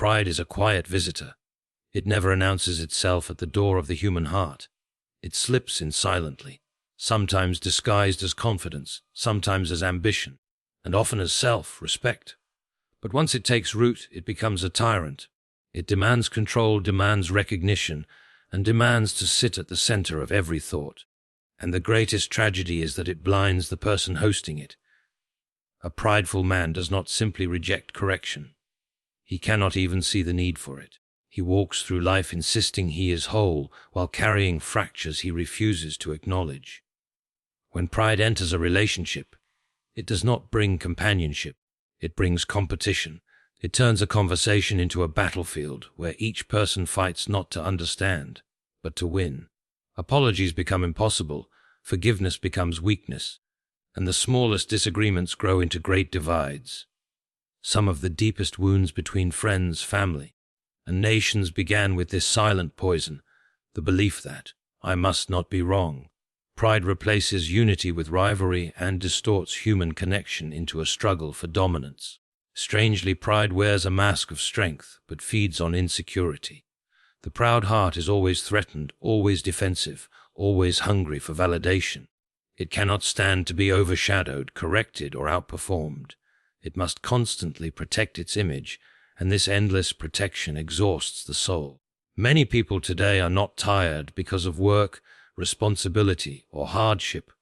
Pride is a quiet visitor. It never announces itself at the door of the human heart. It slips in silently, sometimes disguised as confidence, sometimes as ambition, and often as self-respect. But once it takes root, it becomes a tyrant. It demands control, demands recognition, and demands to sit at the center of every thought. And the greatest tragedy is that it blinds the person hosting it. A prideful man does not simply reject correction. He cannot even see the need for it. He walks through life insisting he is whole, while carrying fractures he refuses to acknowledge. When pride enters a relationship, it does not bring companionship. It brings competition. It turns a conversation into a battlefield where each person fights not to understand, but to win. Apologies become impossible, forgiveness becomes weakness, and the smallest disagreements grow into great divides. Some of the deepest wounds between friends, family, and nations began with this silent poison, the belief that I must not be wrong. Pride replaces unity with rivalry and distorts human connection into a struggle for dominance. Strangely, pride wears a mask of strength, but feeds on insecurity. The proud heart is always threatened, always defensive, always hungry for validation. It cannot stand to be overshadowed, corrected, or outperformed. It must constantly protect its image, and this endless protection exhausts the soul. Many people today are not tired because of work, responsibility, or hardship.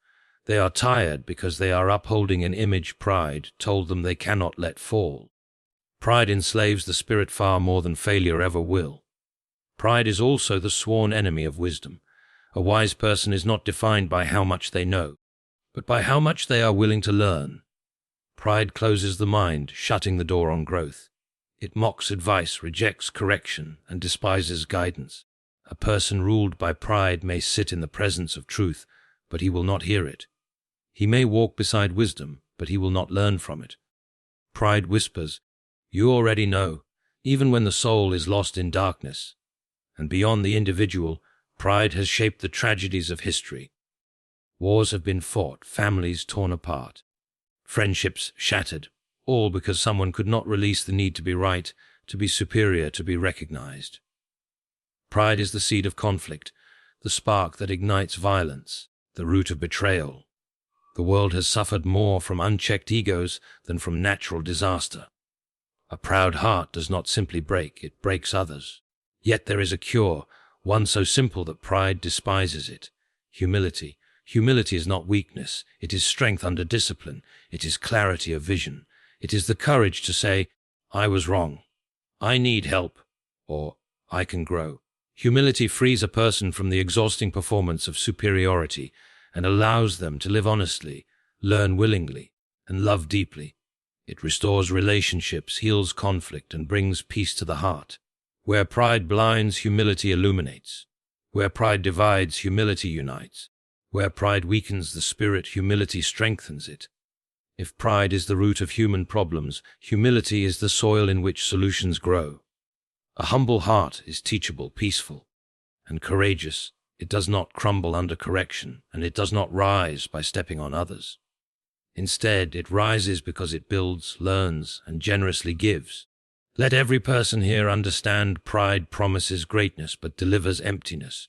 They are tired because they are upholding an image pride told them they cannot let fall. Pride enslaves the spirit far more than failure ever will. Pride is also the sworn enemy of wisdom. A wise person is not defined by how much they know, but by how much they are willing to learn. Pride closes the mind, shutting the door on growth. It mocks advice, rejects correction, and despises guidance. A person ruled by pride may sit in the presence of truth, but he will not hear it. He may walk beside wisdom, but he will not learn from it. Pride whispers, "You already know," even when the soul is lost in darkness. And beyond the individual, pride has shaped the tragedies of history. Wars have been fought, families torn apart, friendships shattered, all because someone could not release the need to be right, to be superior, to be recognized. Pride is the seed of conflict, the spark that ignites violence, the root of betrayal. The world has suffered more from unchecked egos than from natural disaster. A proud heart does not simply break, it breaks others. Yet there is a cure, one so simple that pride despises it. Humility. Humility is not weakness, it is strength under discipline, it is clarity of vision. It is the courage to say, "I was wrong. I need help," or "I can grow." Humility frees a person from the exhausting performance of superiority and allows them to live honestly, learn willingly, and love deeply. It restores relationships, heals conflict, and brings peace to the heart. Where pride blinds, humility illuminates. Where pride divides, humility unites. Where pride weakens the spirit, humility strengthens it. If pride is the root of human problems, humility is the soil in which solutions grow. A humble heart is teachable, peaceful, and courageous. It does not crumble under correction, and it does not rise by stepping on others. Instead, it rises because it builds, learns, and generously gives. Let every person here understand pride promises greatness but delivers emptiness.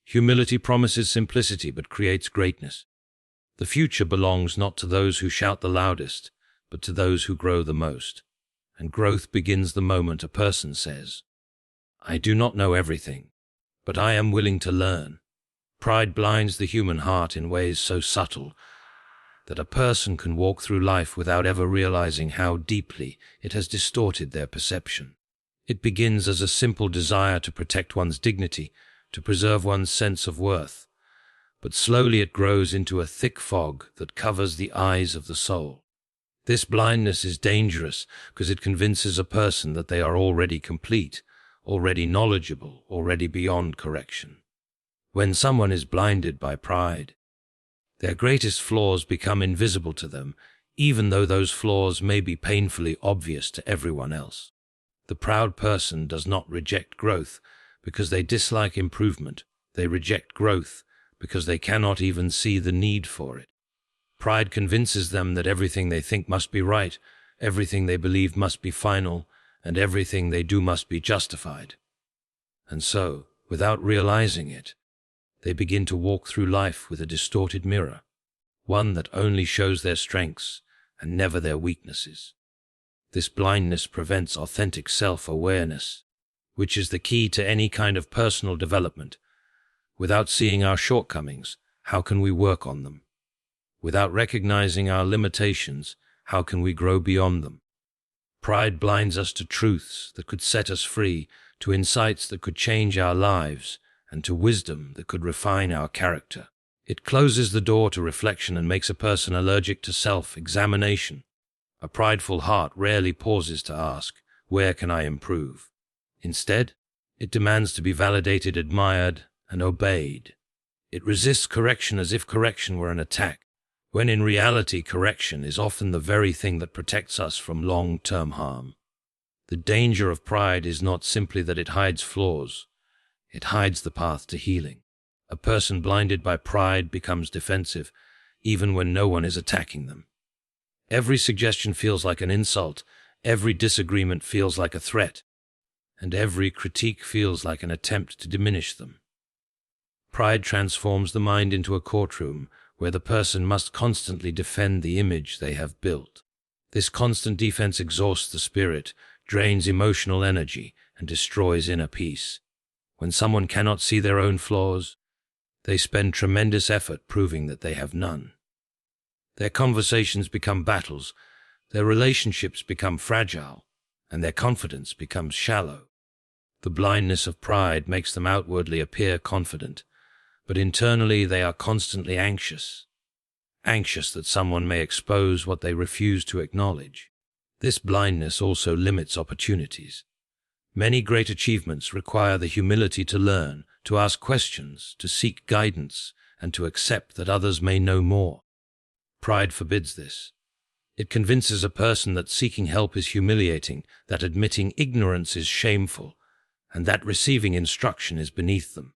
Humility promises simplicity but creates greatness. The future belongs not to those who shout the loudest, but to those who grow the most. And growth begins the moment a person says, "I do not know everything, but I am willing to learn." Pride blinds the human heart in ways so subtle that a person can walk through life without ever realizing how deeply it has distorted their perception. It begins as a simple desire to protect one's dignity, to preserve one's sense of worth, but slowly it grows into a thick fog that covers the eyes of the soul. This blindness is dangerous because it convinces a person that they are already complete, already knowledgeable, already beyond correction. When someone is blinded by pride, their greatest flaws become invisible to them, even though those flaws may be painfully obvious to everyone else. The proud person does not reject growth because they dislike improvement. They reject growth because they cannot even see the need for it. Pride convinces them that everything they think must be right, everything they believe must be final, and everything they do must be justified. And so, without realizing it, they begin to walk through life with a distorted mirror, one that only shows their strengths and never their weaknesses. This blindness prevents authentic self-awareness, which is the key to any kind of personal development. Without seeing our shortcomings, how can we work on them? Without recognizing our limitations, how can we grow beyond them? Pride blinds us to truths that could set us free, to insights that could change our lives, and to wisdom that could refine our character. It closes the door to reflection and makes a person allergic to self-examination. A prideful heart rarely pauses to ask, "Where can I improve?" Instead, it demands to be validated, admired, and obeyed. It resists correction as if correction were an attack, when in reality correction is often the very thing that protects us from long-term harm. The danger of pride is not simply that it hides flaws, it hides the path to healing. A person blinded by pride becomes defensive, even when no one is attacking them. Every suggestion feels like an insult, every disagreement feels like a threat, and every critique feels like an attempt to diminish them. Pride transforms the mind into a courtroom where the person must constantly defend the image they have built. This constant defense exhausts the spirit, drains emotional energy, and destroys inner peace. When someone cannot see their own flaws, they spend tremendous effort proving that they have none. Their conversations become battles, their relationships become fragile, and their confidence becomes shallow. The blindness of pride makes them outwardly appear confident, but internally they are constantly anxious that someone may expose what they refuse to acknowledge. This blindness also limits opportunities. Many great achievements require the humility to learn, to ask questions, to seek guidance, and to accept that others may know more. Pride forbids this. It convinces a person that seeking help is humiliating, that admitting ignorance is shameful, and that receiving instruction is beneath them.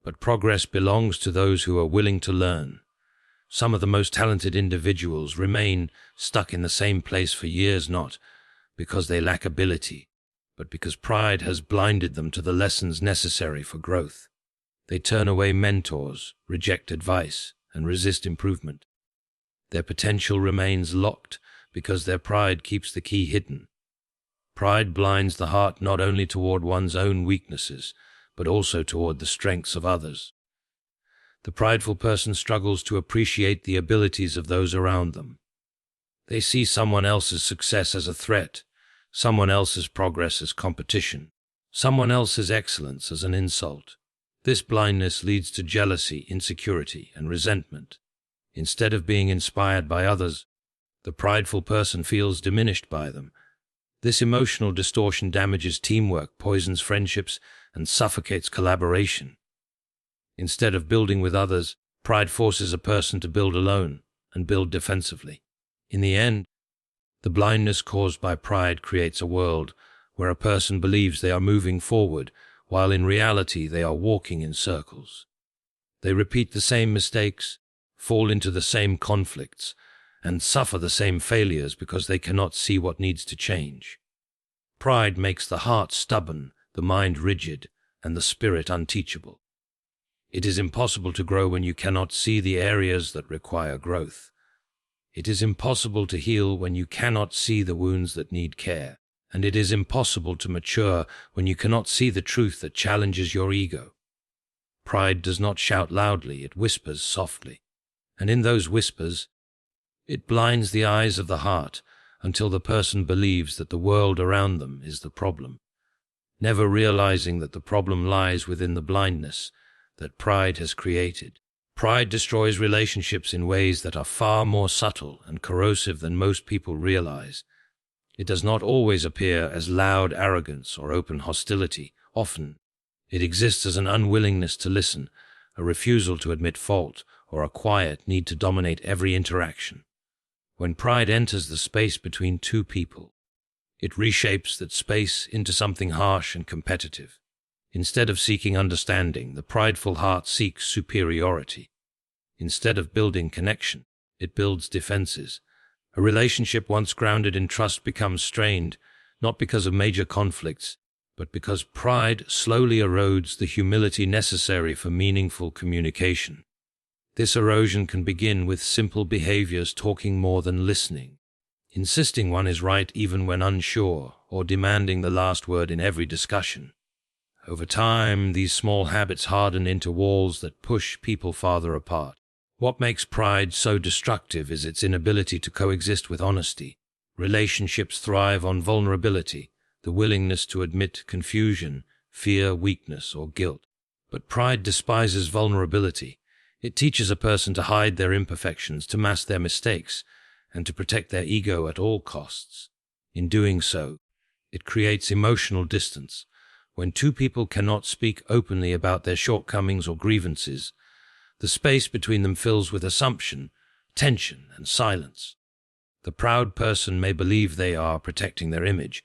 But progress belongs to those who are willing to learn. Some of the most talented individuals remain stuck in the same place for years, not because they lack ability, but because pride has blinded them to the lessons necessary for growth. They turn away mentors, reject advice, and resist improvement. Their potential remains locked because their pride keeps the key hidden. Pride blinds the heart not only toward one's own weaknesses, but also toward the strengths of others. The prideful person struggles to appreciate the abilities of those around them. They see someone else's success as a threat, someone else's progress as competition, someone else's excellence as an insult. This blindness leads to jealousy, insecurity, and resentment. Instead of being inspired by others, the prideful person feels diminished by them. This emotional distortion damages teamwork, poisons friendships, and suffocates collaboration. Instead of building with others, pride forces a person to build alone and build defensively. In the end, the blindness caused by pride creates a world where a person believes they are moving forward, while in reality they are walking in circles. They repeat the same mistakes, fall into the same conflicts, and suffer the same failures because they cannot see what needs to change. Pride makes the heart stubborn, the mind rigid, and the spirit unteachable. It is impossible to grow when you cannot see the areas that require growth. It is impossible to heal when you cannot see the wounds that need care. And it is impossible to mature when you cannot see the truth that challenges your ego. Pride does not shout loudly, it whispers softly. And in those whispers, it blinds the eyes of the heart until the person believes that the world around them is the problem, never realizing that the problem lies within the blindness that pride has created. Pride destroys relationships in ways that are far more subtle and corrosive than most people realize. It does not always appear as loud arrogance or open hostility. Often, it exists as an unwillingness to listen, a refusal to admit fault, or a quiet need to dominate every interaction. When pride enters the space between two people, it reshapes that space into something harsh and competitive. Instead of seeking understanding, the prideful heart seeks superiority. Instead of building connection, it builds defenses. A relationship once grounded in trust becomes strained not because of major conflicts, but because pride slowly erodes the humility necessary for meaningful communication. This erosion can begin with simple behaviors, talking more than listening, insisting one is right even when unsure, or demanding the last word in every discussion. Over time, these small habits harden into walls that push people farther apart. What makes pride so destructive is its inability to coexist with honesty. Relationships thrive on vulnerability, the willingness to admit confusion, fear, weakness, or guilt. But pride despises vulnerability. It teaches a person to hide their imperfections, to mask their mistakes, and to protect their ego at all costs. In doing so, it creates emotional distance. When two people cannot speak openly about their shortcomings or grievances, the space between them fills with assumption, tension, and silence. The proud person may believe they are protecting their image,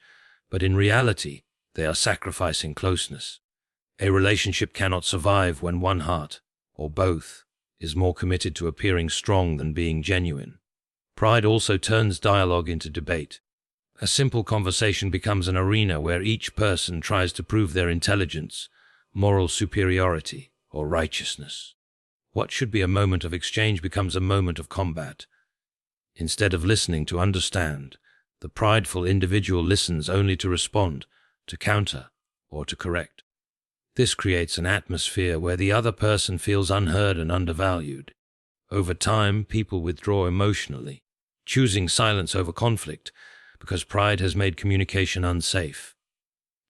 but in reality, they are sacrificing closeness. A relationship cannot survive when one heart, or both, is more committed to appearing strong than being genuine. Pride also turns dialogue into debate. A simple conversation becomes an arena where each person tries to prove their intelligence, moral superiority, or righteousness. What should be a moment of exchange becomes a moment of combat. Instead of listening to understand, the prideful individual listens only to respond, to counter, or to correct. This creates an atmosphere where the other person feels unheard and undervalued. Over time, people withdraw emotionally, choosing silence over conflict because pride has made communication unsafe.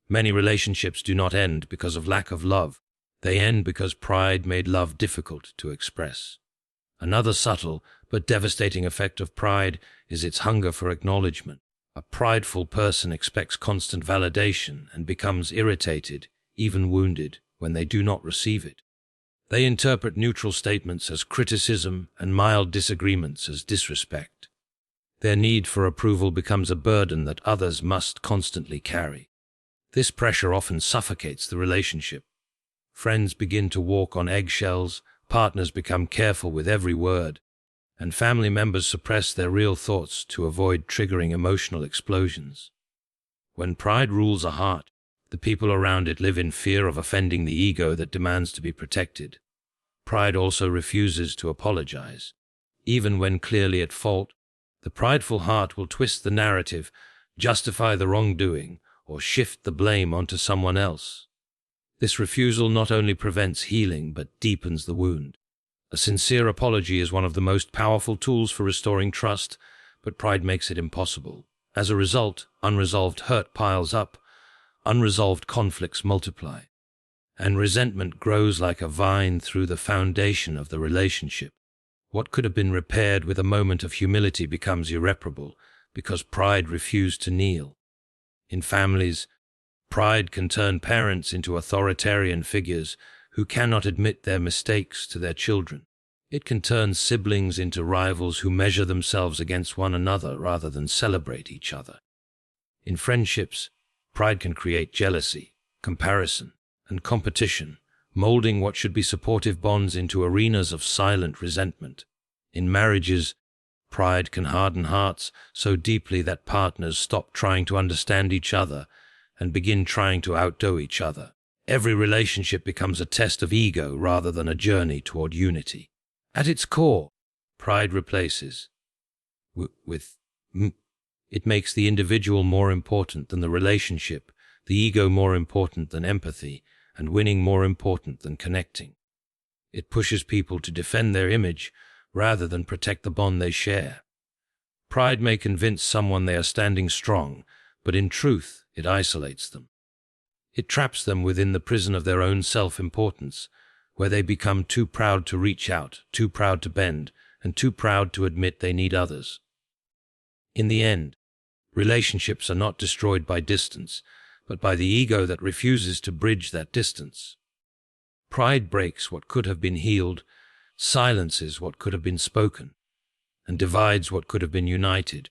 Many relationships do not end because of lack of love. They end because pride made love difficult to express. Another subtle but devastating effect of pride is its hunger for acknowledgement. A prideful person expects constant validation and becomes irritated, even wounded, when they do not receive it. They interpret neutral statements as criticism and mild disagreements as disrespect. Their need for approval becomes a burden that others must constantly carry. This pressure often suffocates the relationship. Friends begin to walk on eggshells, partners become careful with every word, and family members suppress their real thoughts to avoid triggering emotional explosions. When pride rules a heart, the people around it live in fear of offending the ego that demands to be protected. Pride also refuses to apologize. Even when clearly at fault, the prideful heart will twist the narrative, justify the wrongdoing, or shift the blame onto someone else. This refusal not only prevents healing but deepens the wound. A sincere apology is one of the most powerful tools for restoring trust, but pride makes it impossible. As a result, unresolved hurt piles up, unresolved conflicts multiply, and resentment grows like a vine through the foundation of the relationship. What could have been repaired with a moment of humility becomes irreparable because pride refused to kneel. In families, pride can turn parents into authoritarian figures who cannot admit their mistakes to their children. It can turn siblings into rivals who measure themselves against one another rather than celebrate each other. In friendships, pride can create jealousy, comparison, and competition, molding what should be supportive bonds into arenas of silent resentment. In marriages, pride can harden hearts so deeply that partners stop trying to understand each other and begin trying to outdo each other. Every relationship becomes a test of ego rather than a journey toward unity. At its core, pride replaces with it makes the individual more important than the relationship, the ego more important than empathy, and winning more important than connecting. It pushes people to defend their image rather than protect the bond they share. Pride may convince someone they are standing strong, but in truth, it isolates them. It traps them within the prison of their own self-importance, where they become too proud to reach out, too proud to bend, and too proud to admit they need others. In the end, relationships are not destroyed by distance, but by the ego that refuses to bridge that distance. Pride breaks what could have been healed, silences what could have been spoken, and divides what could have been united.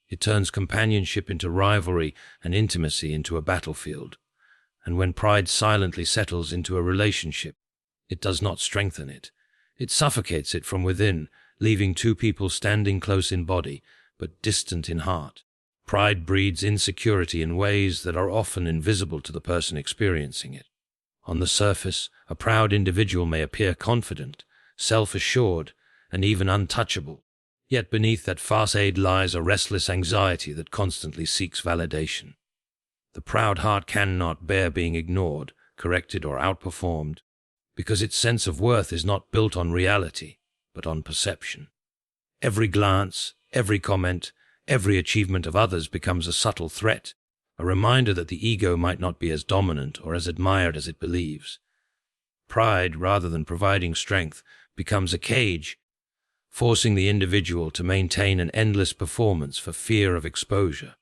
It turns companionship into rivalry and intimacy into a battlefield. And when pride silently settles into a relationship, it does not strengthen it. It suffocates it from within, leaving two people standing close in body, but distant in heart. Pride breeds insecurity in ways that are often invisible to the person experiencing it. On the surface, a proud individual may appear confident, self-assured, and even untouchable. Yet beneath that facade lies a restless anxiety that constantly seeks validation. The proud heart cannot bear being ignored, corrected, or outperformed, because its sense of worth is not built on reality, but on perception. Every glance, every comment, every achievement of others becomes a subtle threat, a reminder that the ego might not be as dominant or as admired as it believes. Pride, rather than providing strength, becomes a cage, forcing the individual to maintain an endless performance for fear of exposure.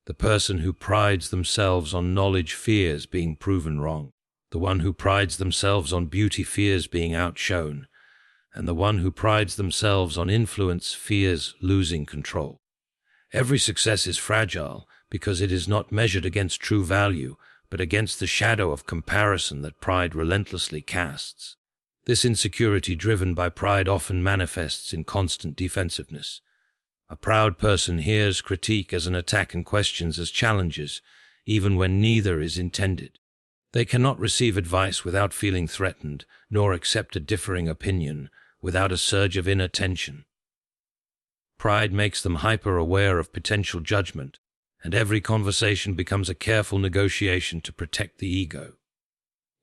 The person who prides themselves on knowledge fears being proven wrong. The one who prides themselves on beauty fears being outshone. And the one who prides themselves on influence fears losing control. Every success is fragile because it is not measured against true value, but against the shadow of comparison that pride relentlessly casts. This insecurity driven by pride often manifests in constant defensiveness. A proud person hears critique as an attack and questions as challenges, even when neither is intended. They cannot receive advice without feeling threatened, nor accept a differing opinion without a surge of inner tension. Pride makes them hyper-aware of potential judgment, and every conversation becomes a careful negotiation to protect the ego.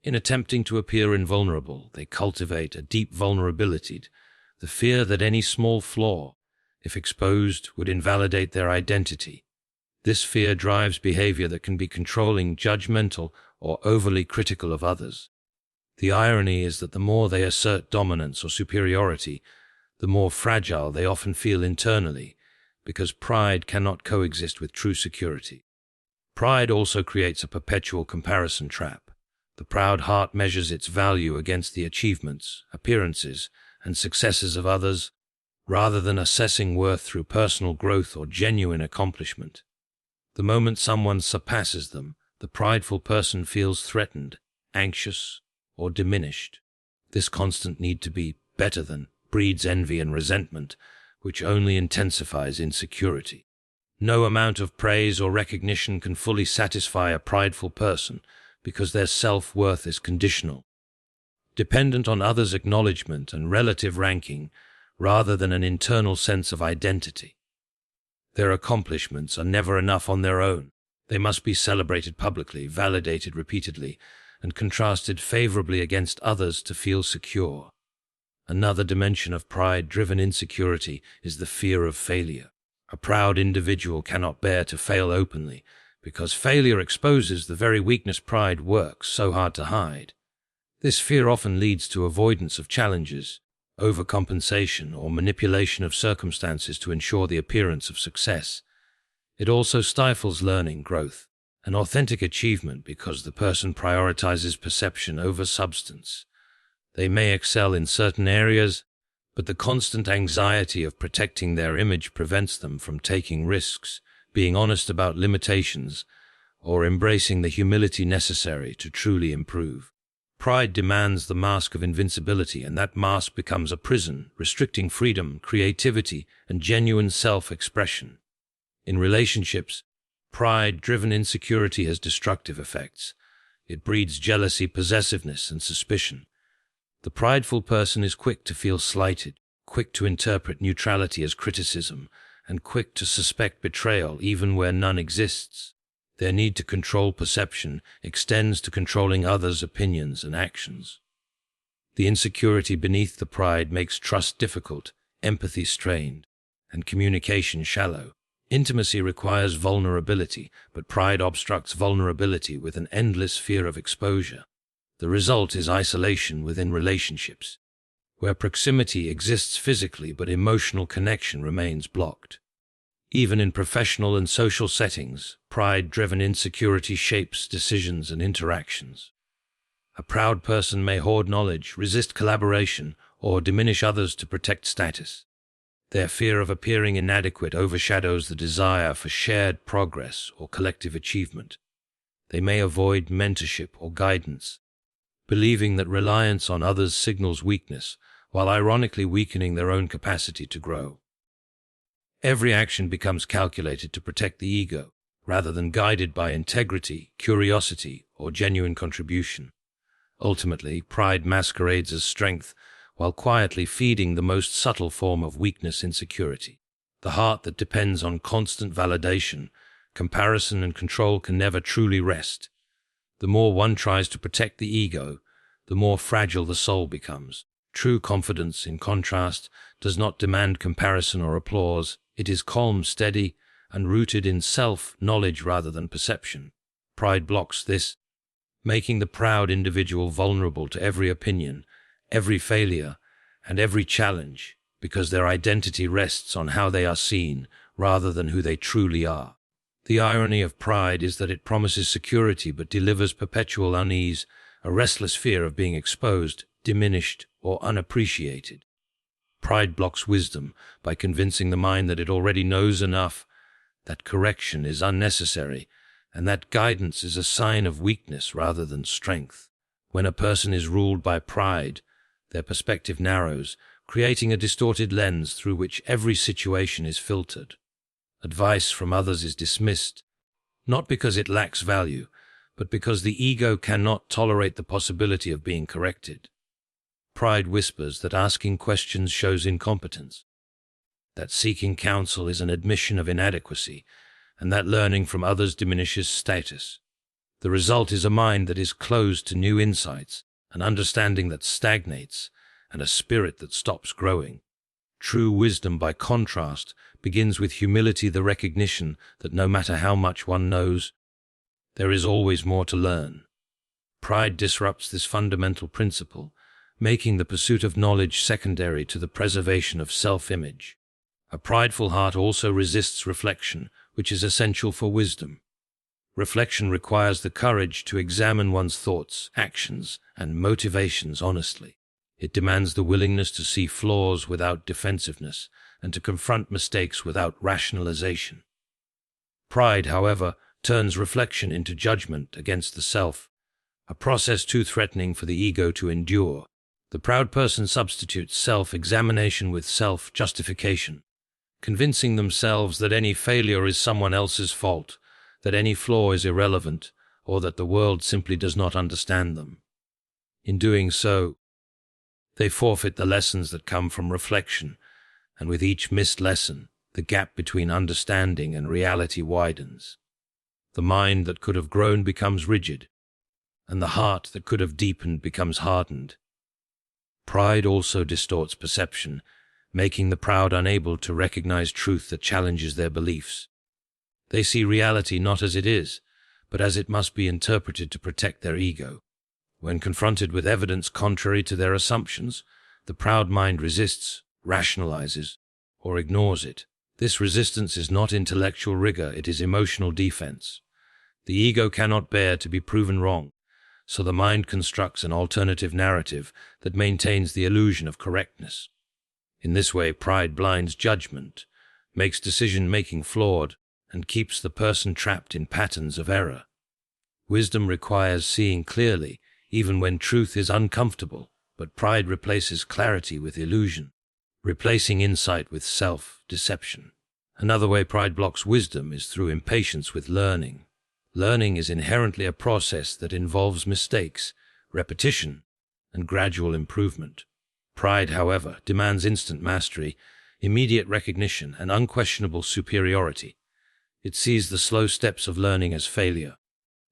In attempting to appear invulnerable, they cultivate a deep vulnerability, the fear that any small flaw, if exposed, would invalidate their identity. This fear drives behavior that can be controlling, judgmental, or overly critical of others. The irony is that the more they assert dominance or superiority, the more fragile they often feel internally, because pride cannot coexist with true security. Pride also creates a perpetual comparison trap. The proud heart measures its value against the achievements, appearances, and successes of others, rather than assessing worth through personal growth or genuine accomplishment. The moment someone surpasses them, the prideful person feels threatened, anxious, or diminished. This constant need to be better than breeds envy and resentment, which only intensifies insecurity. No amount of praise or recognition can fully satisfy a prideful person because their self-worth is conditional, dependent on others' acknowledgement and relative ranking rather than an internal sense of identity. Their accomplishments are never enough on their own. They must be celebrated publicly, validated repeatedly, and contrasted favorably against others to feel secure. Another dimension of pride-driven insecurity is the fear of failure. A proud individual cannot bear to fail openly, because failure exposes the very weakness pride works so hard to hide. This fear often leads to avoidance of challenges, overcompensation, or manipulation of circumstances to ensure the appearance of success. It also stifles learning, growth, and authentic achievement because the person prioritizes perception over substance. They may excel in certain areas, but the constant anxiety of protecting their image prevents them from taking risks, being honest about limitations, or embracing the humility necessary to truly improve. Pride demands the mask of invincibility, and that mask becomes a prison, restricting freedom, creativity, and genuine self-expression. In relationships, pride-driven insecurity has destructive effects. It breeds jealousy, possessiveness, and suspicion. The prideful person is quick to feel slighted, quick to interpret neutrality as criticism, and quick to suspect betrayal even where none exists. Their need to control perception extends to controlling others' opinions and actions. The insecurity beneath the pride makes trust difficult, empathy strained, and communication shallow. Intimacy requires vulnerability, but pride obstructs vulnerability with an endless fear of exposure. The result is isolation within relationships, where proximity exists physically but emotional connection remains blocked. Even in professional and social settings, pride-driven insecurity shapes decisions and interactions. A proud person may hoard knowledge, resist collaboration, or diminish others to protect status. Their fear of appearing inadequate overshadows the desire for shared progress or collective achievement. They may avoid mentorship or guidance, believing that reliance on others signals weakness, while ironically weakening their own capacity to grow. Every action becomes calculated to protect the ego, rather than guided by integrity, curiosity, or genuine contribution. Ultimately, pride masquerades as strength, while quietly feeding the most subtle form of weakness, insecurity. The heart that depends on constant validation, comparison, and control can never truly rest. The more one tries to protect the ego, the more fragile the soul becomes. True confidence, in contrast, does not demand comparison or applause. It is calm, steady, and rooted in self-knowledge rather than perception. Pride blocks this, making the proud individual vulnerable to every opinion, every failure, and every challenge, because their identity rests on how they are seen rather than who they truly are. The irony of pride is that it promises security but delivers perpetual unease, a restless fear of being exposed, diminished, or unappreciated. Pride blocks wisdom by convincing the mind that it already knows enough, that correction is unnecessary, and that guidance is a sign of weakness rather than strength. When a person is ruled by pride, their perspective narrows, creating a distorted lens through which every situation is filtered. Advice from others is dismissed, not because it lacks value, but because the ego cannot tolerate the possibility of being corrected. Pride whispers that asking questions shows incompetence, that seeking counsel is an admission of inadequacy, and that learning from others diminishes status. The result is a mind that is closed to new insights, an understanding that stagnates, and a spirit that stops growing. True wisdom, by contrast, begins with humility, the recognition that no matter how much one knows, there is always more to learn. Pride disrupts this fundamental principle, making the pursuit of knowledge secondary to the preservation of self-image. A prideful heart also resists reflection, which is essential for wisdom. Reflection requires the courage to examine one's thoughts, actions, and motivations honestly. It demands the willingness to see flaws without defensiveness and to confront mistakes without rationalization. Pride, however, turns reflection into judgment against the self, a process too threatening for the ego to endure. The proud person substitutes self-examination with self-justification, convincing themselves that any failure is someone else's fault, that any flaw is irrelevant, or that the world simply does not understand them. In doing so, they forfeit the lessons that come from reflection, and with each missed lesson, the gap between understanding and reality widens. The mind that could have grown becomes rigid, and the heart that could have deepened becomes hardened. Pride also distorts perception, making the proud unable to recognize truth that challenges their beliefs. They see reality not as it is, but as it must be interpreted to protect their ego. When confronted with evidence contrary to their assumptions, the proud mind resists, rationalizes, or ignores it. This resistance is not intellectual rigor, it is emotional defense. The ego cannot bear to be proven wrong, so the mind constructs an alternative narrative that maintains the illusion of correctness. In this way, pride blinds judgment, makes decision-making flawed, and keeps the person trapped in patterns of error. Wisdom requires seeing clearly, even when truth is uncomfortable, but pride replaces clarity with illusion, replacing insight with self-deception. Another way pride blocks wisdom is through impatience with learning. Learning is inherently a process that involves mistakes, repetition, and gradual improvement. Pride, however, demands instant mastery, immediate recognition, and unquestionable superiority. It sees the slow steps of learning as failure,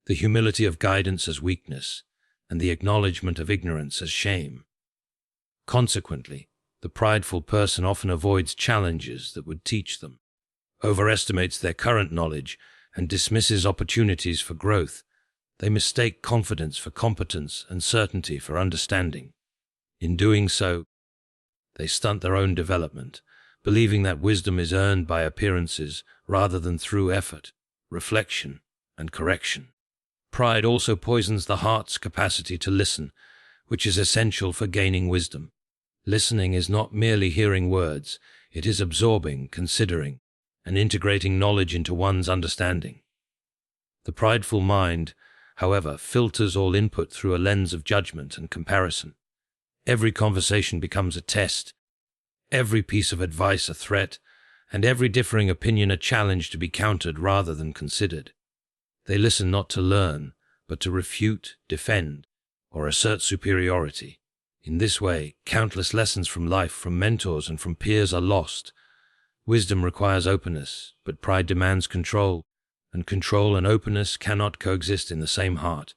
the humility of guidance as weakness, and the acknowledgement of ignorance as shame. Consequently, the prideful person often avoids challenges that would teach them, overestimates their current knowledge, and dismisses opportunities for growth. They mistake confidence for competence and certainty for understanding. In doing so, they stunt their own development, believing that wisdom is earned by appearances rather than through effort, reflection, and correction. Pride also poisons the heart's capacity to listen, which is essential for gaining wisdom. Listening is not merely hearing words, it is absorbing, considering, and integrating knowledge into one's understanding. The prideful mind, however, filters all input through a lens of judgment and comparison. Every conversation becomes a test, every piece of advice a threat, and every differing opinion a challenge to be countered rather than considered. They listen not to learn, but to refute, defend, or assert superiority. In this way, countless lessons from life, from mentors, and from peers are lost. Wisdom requires openness, but pride demands control, and control and openness cannot coexist in the same heart.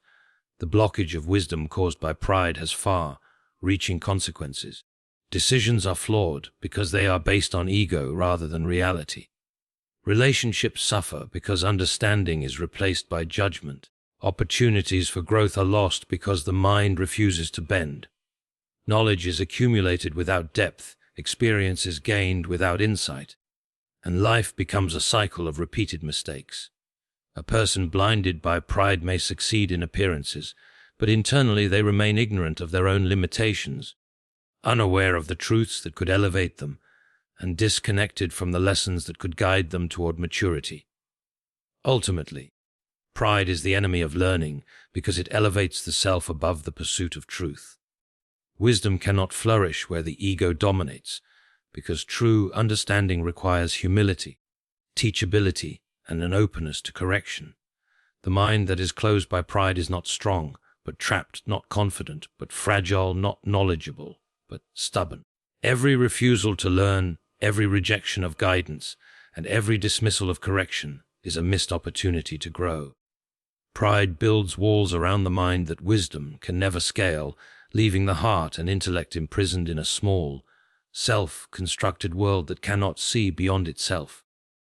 The blockage of wisdom caused by pride has far-reaching consequences. Decisions are flawed because they are based on ego rather than reality. Relationships suffer because understanding is replaced by judgment. Opportunities for growth are lost because the mind refuses to bend. Knowledge is accumulated without depth, experience is gained without insight, and life becomes a cycle of repeated mistakes. A person blinded by pride may succeed in appearances, but internally they remain ignorant of their own limitations, unaware of the truths that could elevate them, and disconnected from the lessons that could guide them toward maturity. Ultimately, pride is the enemy of learning because it elevates the self above the pursuit of truth. Wisdom cannot flourish where the ego dominates, because true understanding requires humility, teachability, and an openness to correction. The mind that is closed by pride is not strong, but trapped, not confident, but fragile, not knowledgeable, but stubborn. Every refusal to learn, every rejection of guidance, and every dismissal of correction is a missed opportunity to grow. Pride builds walls around the mind that wisdom can never scale, leaving the heart and intellect imprisoned in a small, self-constructed world that cannot see beyond itself.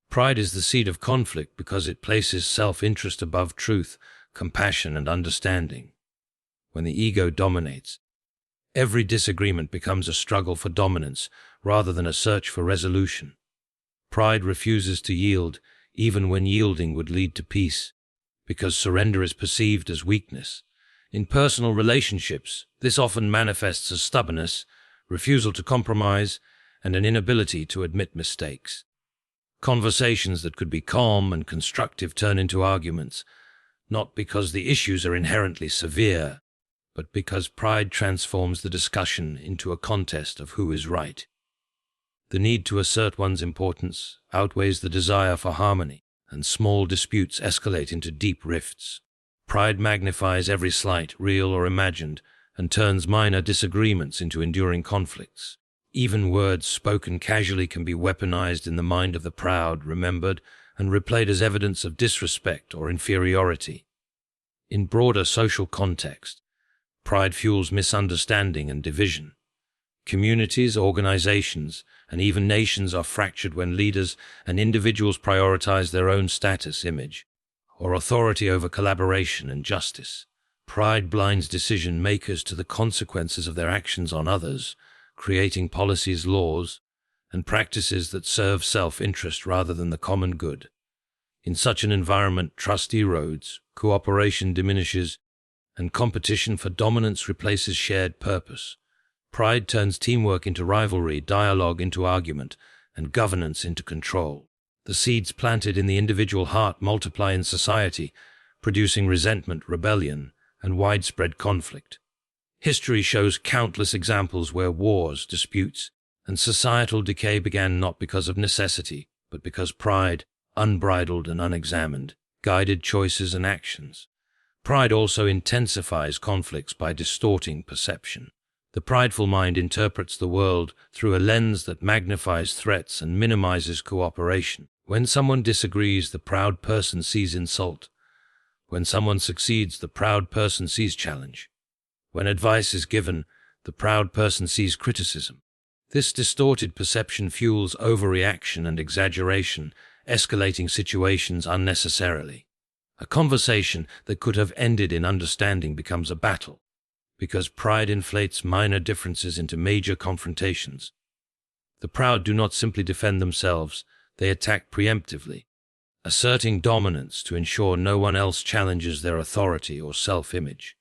Pride is the seed of conflict because it places self-interest above truth, compassion, and understanding. When the ego dominates, every disagreement becomes a struggle for dominance rather than a search for resolution. Pride refuses to yield, even when yielding would lead to peace, because surrender is perceived as weakness. In personal relationships, this often manifests as stubbornness, refusal to compromise, and an inability to admit mistakes. Conversations that could be calm and constructive turn into arguments, not because the issues are inherently severe, but because pride transforms the discussion into a contest of who is right. The need to assert one's importance outweighs the desire for harmony, and small disputes escalate into deep rifts. Pride magnifies every slight, real or imagined, and turns minor disagreements into enduring conflicts. Even words spoken casually can be weaponized in the mind of the proud, remembered, and replayed as evidence of disrespect or inferiority. In broader social context, pride fuels misunderstanding and division. Communities, organizations, and even nations are fractured when leaders and individuals prioritize their own status, image, or authority over collaboration and justice. Pride blinds decision makers to the consequences of their actions on others, creating policies, laws, and practices that serve self-interest rather than the common good. In such an environment, trust erodes, cooperation diminishes, and competition for dominance replaces shared purpose. Pride turns teamwork into rivalry, dialogue into argument, and governance into control. The seeds planted in the individual heart multiply in society, producing resentment, rebellion, and widespread conflict. History shows countless examples where wars, disputes, and societal decay began not because of necessity, but because pride, unbridled and unexamined, guided choices and actions. Pride also intensifies conflicts by distorting perception. The prideful mind interprets the world through a lens that magnifies threats and minimizes cooperation. When someone disagrees, the proud person sees insult. When someone succeeds, the proud person sees challenge. When advice is given, the proud person sees criticism. This distorted perception fuels overreaction and exaggeration, escalating situations unnecessarily. A conversation that could have ended in understanding becomes a battle, because pride inflates minor differences into major confrontations. The proud do not simply defend themselves, they attack preemptively, asserting dominance to ensure no one else challenges their authority or self-image.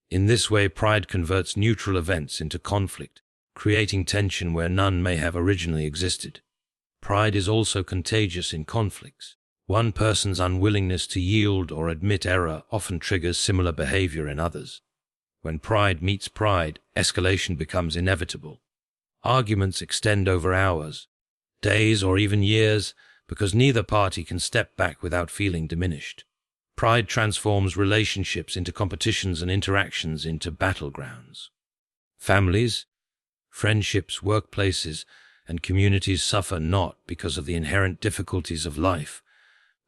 In this way, pride converts neutral events into conflict, creating tension where none may have originally existed. Pride is also contagious in conflicts. One person's unwillingness to yield or admit error often triggers similar behavior in others. When pride meets pride, escalation becomes inevitable. Arguments extend over hours. days, or even years, because neither party can step back without feeling diminished. Pride transforms relationships into competitions and interactions into battlegrounds. Families, friendships, workplaces, and communities suffer not because of the inherent difficulties of life,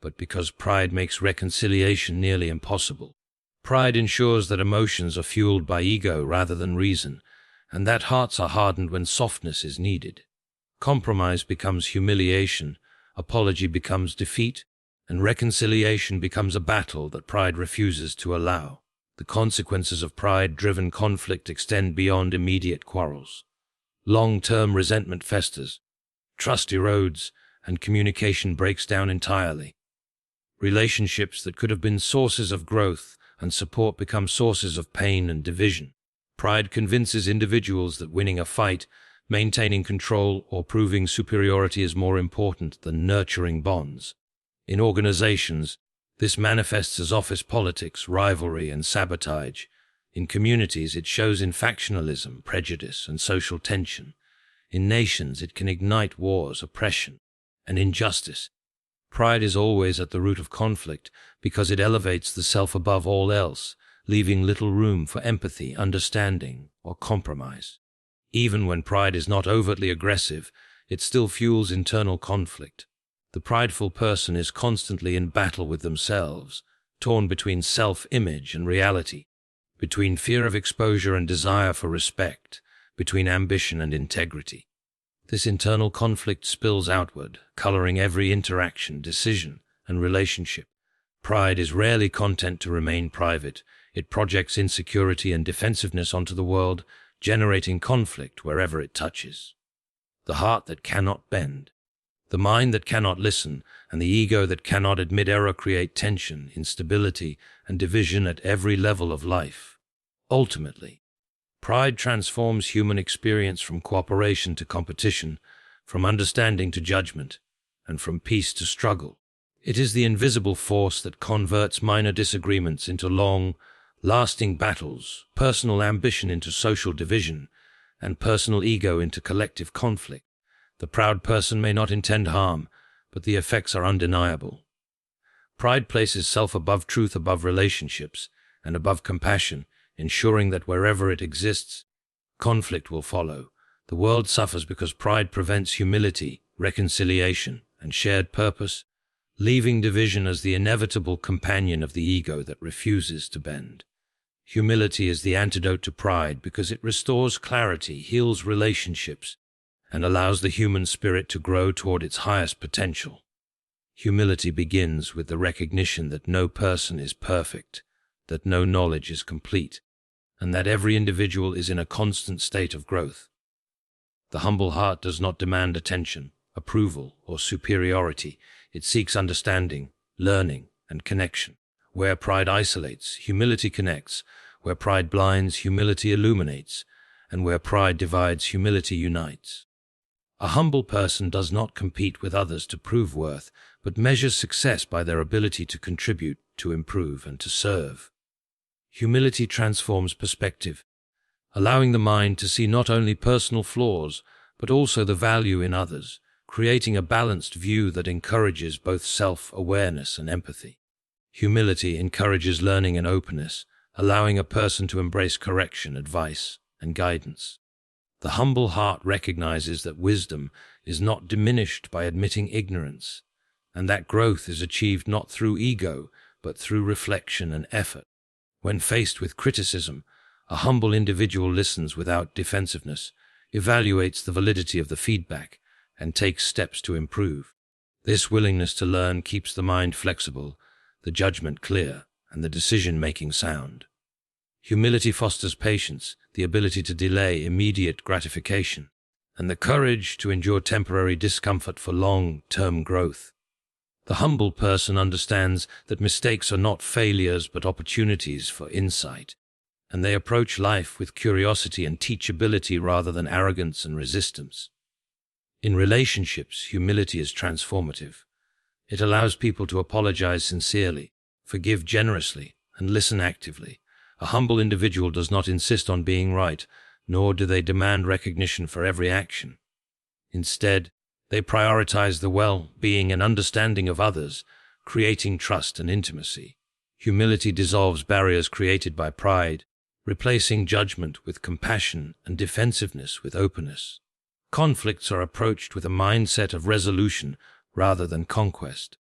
but because pride makes reconciliation nearly impossible. Pride ensures that emotions are fueled by ego rather than reason, and that hearts are hardened when softness is needed. Compromise becomes humiliation, apology becomes defeat, and reconciliation becomes a battle that pride refuses to allow. The consequences of pride-driven conflict extend beyond immediate quarrels. Long-term resentment festers, trust erodes, and communication breaks down entirely. Relationships that could have been sources of growth and support become sources of pain and division. Pride convinces individuals that winning a fight, maintaining control, or proving superiority is more important than nurturing bonds. In organizations, this manifests as office politics, rivalry, and sabotage. In communities, it shows in factionalism, prejudice, and social tension. In nations, it can ignite wars, oppression, and injustice. Pride is always at the root of conflict because it elevates the self above all else, leaving little room for empathy, understanding, or compromise. Even when pride is not overtly aggressive, it still fuels internal conflict. The prideful person is constantly in battle with themselves, torn between self-image and reality, between fear of exposure and desire for respect, between ambition and integrity. This internal conflict spills outward, coloring every interaction, decision, and relationship. Pride is rarely content to remain private. It projects insecurity and defensiveness onto the world, generating conflict wherever it touches. The heart that cannot bend, the mind that cannot listen, and the ego that cannot admit error create tension, instability, and division at every level of life. Ultimately, pride transforms human experience from cooperation to competition, from understanding to judgment, and from peace to struggle. It is the invisible force that converts minor disagreements into long, lasting battles, personal ambition into social division, and personal ego into collective conflict. The proud person may not intend harm, but the effects are undeniable. Pride places self above truth, above relationships, and above compassion, ensuring that wherever it exists, conflict will follow. The world suffers because pride prevents humility, reconciliation, and shared purpose, leaving division as the inevitable companion of the ego that refuses to bend. Humility is the antidote to pride because it restores clarity, heals relationships, and allows the human spirit to grow toward its highest potential. Humility begins with the recognition that no person is perfect, that no knowledge is complete, and that every individual is in a constant state of growth. The humble heart does not demand attention, approval, or superiority. It seeks understanding, learning, and connection. Where pride isolates, humility connects. Where pride blinds, humility illuminates. And where pride divides, humility unites. A humble person does not compete with others to prove worth, but measures success by their ability to contribute, to improve, and to serve. Humility transforms perspective, allowing the mind to see not only personal flaws, but also the value in others, creating a balanced view that encourages both self-awareness and empathy. Humility encourages learning and openness, allowing a person to embrace correction, advice, and guidance. The humble heart recognizes that wisdom is not diminished by admitting ignorance, and that growth is achieved not through ego, but through reflection and effort. When faced with criticism, a humble individual listens without defensiveness, evaluates the validity of the feedback, and takes steps to improve. This willingness to learn keeps the mind flexible, the judgment clear, and the decision-making sound. Humility fosters patience, the ability to delay immediate gratification, and the courage to endure temporary discomfort for long-term growth. The humble person understands that mistakes are not failures but opportunities for insight, and they approach life with curiosity and teachability rather than arrogance and resistance. In relationships, humility is transformative. It allows people to apologize sincerely, forgive generously, and listen actively. A humble individual does not insist on being right, nor do they demand recognition for every action. Instead, They prioritize the well-being and understanding of others, creating trust and intimacy. Humility dissolves barriers created by pride, replacing judgment with compassion and defensiveness with openness. Conflicts are approached with a mindset of resolution rather than conquest.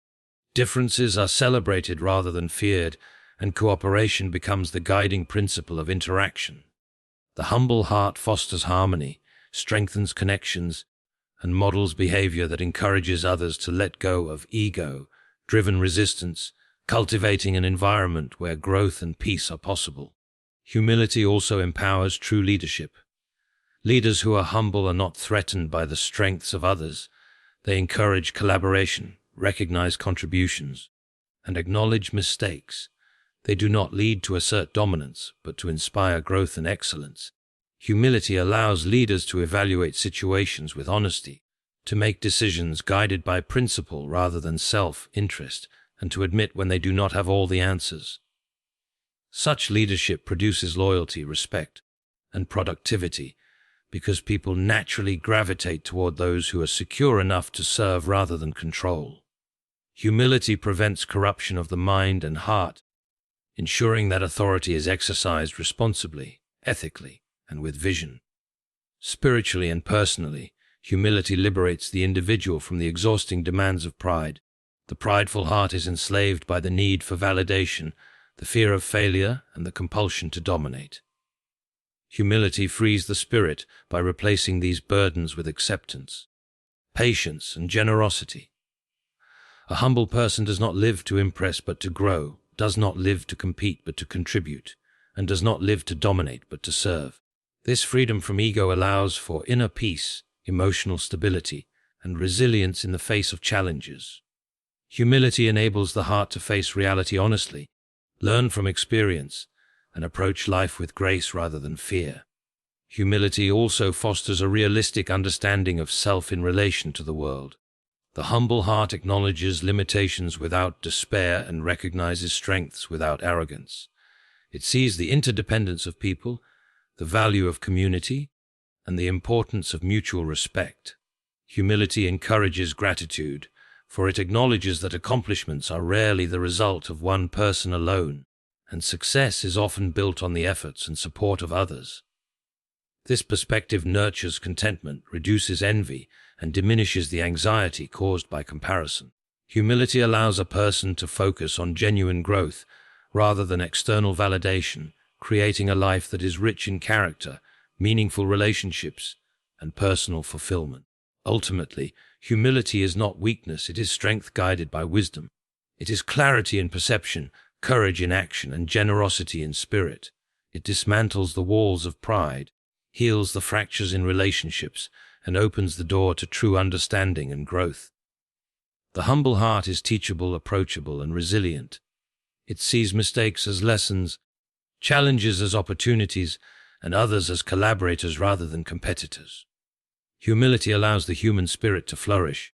Differences are celebrated rather than feared, and cooperation becomes the guiding principle of interaction. The humble heart fosters harmony, strengthens connections, and models behavior that encourages others to let go of ego-driven resistance, cultivating an environment where growth and peace are possible. Humility also empowers true leadership. Leaders who are humble are not threatened by the strengths of others. They encourage collaboration, recognize contributions, and acknowledge mistakes. They do not lead to assert dominance, but to inspire growth and excellence. Humility allows leaders to evaluate situations with honesty, to make decisions guided by principle rather than self-interest, and to admit when they do not have all the answers. Such leadership produces loyalty, respect, and productivity, because people naturally gravitate toward those who are secure enough to serve rather than control. Humility prevents corruption of the mind and heart, ensuring that authority is exercised responsibly, ethically, and with vision. Spiritually and personally, humility liberates the individual from the exhausting demands of pride. The prideful heart is enslaved by the need for validation, the fear of failure, and the compulsion to dominate. Humility frees the spirit by replacing these burdens with acceptance, patience, and generosity. A humble person does not live to impress but to grow, does not live to compete but to contribute, and does not live to dominate but to serve. This freedom from ego allows for inner peace, emotional stability, and resilience in the face of challenges. Humility enables the heart to face reality honestly, learn from experience, and approach life with grace rather than fear. Humility also fosters a realistic understanding of self in relation to the world. The humble heart acknowledges limitations without despair and recognizes strengths without arrogance. It sees the interdependence of people, the value of community, and the importance of mutual respect. Humility encourages gratitude, for it acknowledges that accomplishments are rarely the result of one person alone, and success is often built on the efforts and support of others. This perspective nurtures contentment, reduces envy, and diminishes the anxiety caused by comparison. Humility allows a person to focus on genuine growth rather than external validation, creating a life that is rich in character, meaningful relationships, and personal fulfillment. Ultimately, humility is not weakness, it is strength guided by wisdom. It is clarity in perception, courage in action, and generosity in spirit. It dismantles the walls of pride, heals the fractures in relationships, and opens the door to true understanding and growth. The humble heart is teachable, approachable, and resilient. It sees mistakes as lessons, challenges as opportunities, and others as collaborators rather than competitors. Humility allows the human spirit to flourish,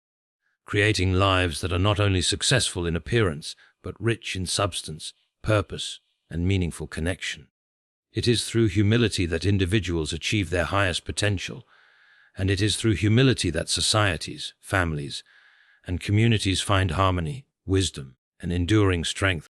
creating lives that are not only successful in appearance, but rich in substance, purpose, and meaningful connection. It is through humility that individuals achieve their highest potential, and it is through humility that societies, families, and communities find harmony, wisdom, and enduring strength.